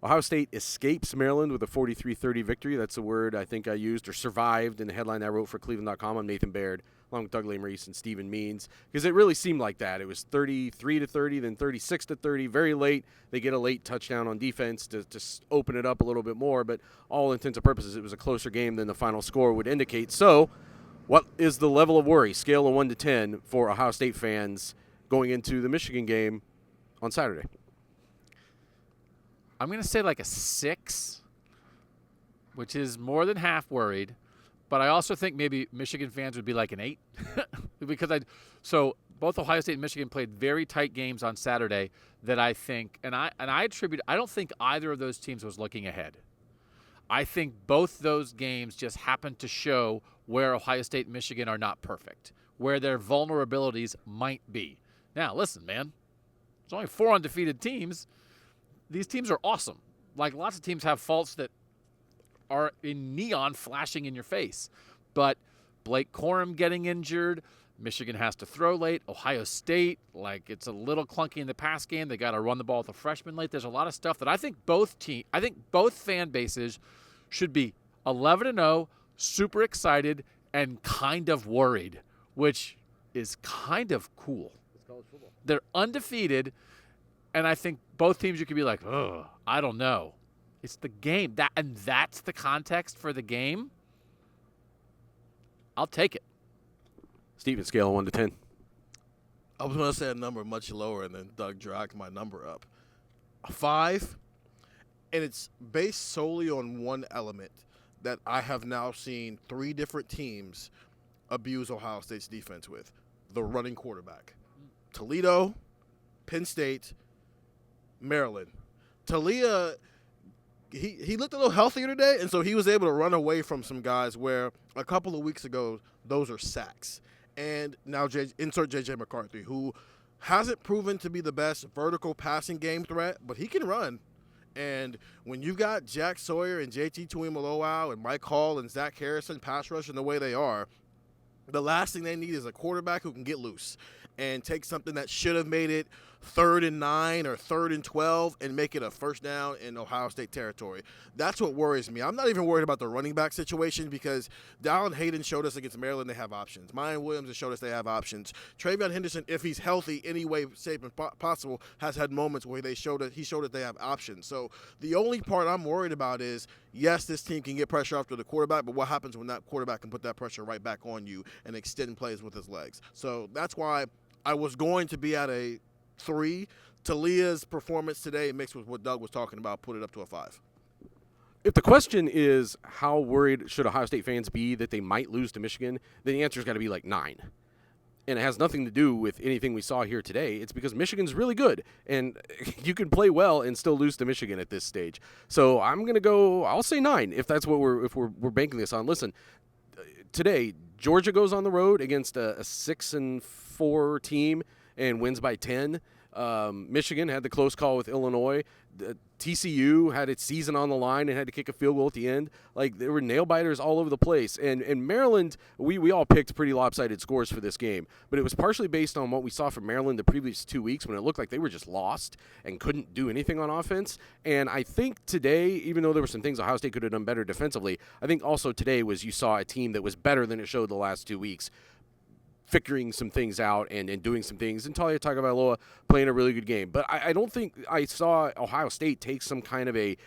Ohio State escapes Maryland with a 43-30 victory. That's the word I think I used, or survived, in the headline I wrote for cleveland.com. I'm Nathan Baird, along with Doug Lesmerises and Stephen Means, because it really seemed like that. It was 33-30, then 36-30. Very late, they get a late touchdown on defense to open it up a little bit more. But all intents and purposes, it was a closer game than the final score would indicate. So, what is the level of worry, scale of 1 to 10, for Ohio State fans going into the Michigan game on Saturday? I'm going to say like a 6, which is more than half worried. But I also think maybe Michigan fans would be like an 8. because so both Ohio State and Michigan played very tight games on Saturday that I think, and I attribute, I don't think either of those teams was looking ahead. I think both those games just happened to show where Ohio State and Michigan are not perfect, where their vulnerabilities might be. Now, listen, man, there's only 4 undefeated teams. These teams are awesome. Like, lots of teams have faults that are in neon flashing in your face. But Blake Corum getting injured, Michigan has to throw late. Ohio State, like, it's a little clunky in the pass game. They got to run the ball with a freshman late. There's a lot of stuff that I think both fan bases should be 11-0, super excited, and kind of worried, which is kind of cool. It's college football. They're undefeated, and I think both teams you could be like, oh, I don't know. It's the game. That's the context for the game. I'll take it. Steven, scale of 1 to 10. I was going to say a number much lower, and then Doug dragged my number up. A 5, and it's based solely on one element that I have now seen 3 different teams abuse Ohio State's defense with: the running quarterback. Toledo, Penn State, Maryland. Talia, he looked a little healthier today, and so he was able to run away from some guys where a couple of weeks ago those are sacks. And now insert J.J. McCarthy, who hasn't proven to be the best vertical passing game threat, but he can run. And when you've got Jack Sawyer and JT Tuimoloau and Mike Hall and Zach Harrison pass rushing the way they are, the last thing they need is a quarterback who can get loose and take something that should have made it 3rd and 9 or 3rd and 12 and make it a first down in Ohio State territory. That's what worries me. I'm not even worried about the running back situation because Dallin Hayden showed us against Maryland they have options. Mayan Williams has showed us they have options. Travion Henderson, if he's healthy any way, shape, and possible, has had moments where he showed that they have options. So the only part I'm worried about is, yes, this team can get pressure after the quarterback, but what happens when that quarterback can put that pressure right back on you and extend plays with his legs? So that's why I was going to be at a 3. Talia's performance today, mixed with what Doug was talking about, put it up to a 5. If the question is how worried should Ohio State fans be that they might lose to Michigan, then the answer's got to be like 9. And it has nothing to do with anything we saw here today. It's because Michigan's really good, and you can play well and still lose to Michigan at this stage. So I'm going to go, I'll say 9 if that's what we're banking this on. Listen, today Georgia goes on the road against a 6-4 team and wins by 10. Michigan had the close call with Illinois. TCU had its season on the line and had to kick a field goal at the end. Like, there were nail-biters all over the place. And Maryland, we all picked pretty lopsided scores for this game. But it was partially based on what we saw from Maryland the previous 2 weeks when it looked like they were just lost and couldn't do anything on offense. And I think today, even though there were some things Ohio State could have done better defensively, I think also today was you saw a team that was better than it showed the last 2 weeks, figuring some things out and doing some things, and Talia Tagovailoa playing a really good game. But I don't think I saw Ohio State take some kind of a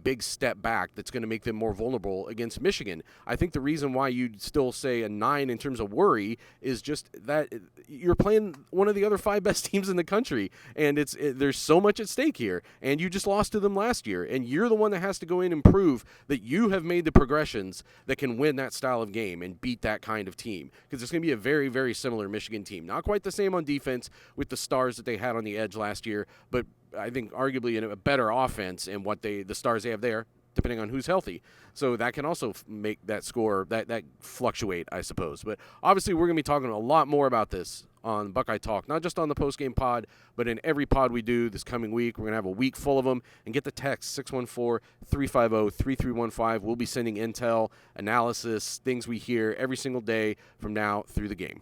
big step back that's going to make them more vulnerable against Michigan. I think the reason why you'd still say a 9 in terms of worry is just that you're playing one of the other 5 best teams in the country, and there's so much at stake here, and you just lost to them last year, and you're the one that has to go in and prove that you have made the progressions that can win that style of game and beat that kind of team, because it's going to be a very, very similar Michigan team. Not quite the same on defense with the stars that they had on the edge last year, but I think arguably in a better offense and the stars they have there, depending on who's healthy. So that can also make that score, that fluctuate, I suppose. But obviously we're going to be talking a lot more about this on Buckeye Talk, not just on the postgame pod, but in every pod we do this coming week. We're going to have a week full of them. And get the text, 614-350-3315. We'll be sending intel, analysis, things we hear every single day from now through the game.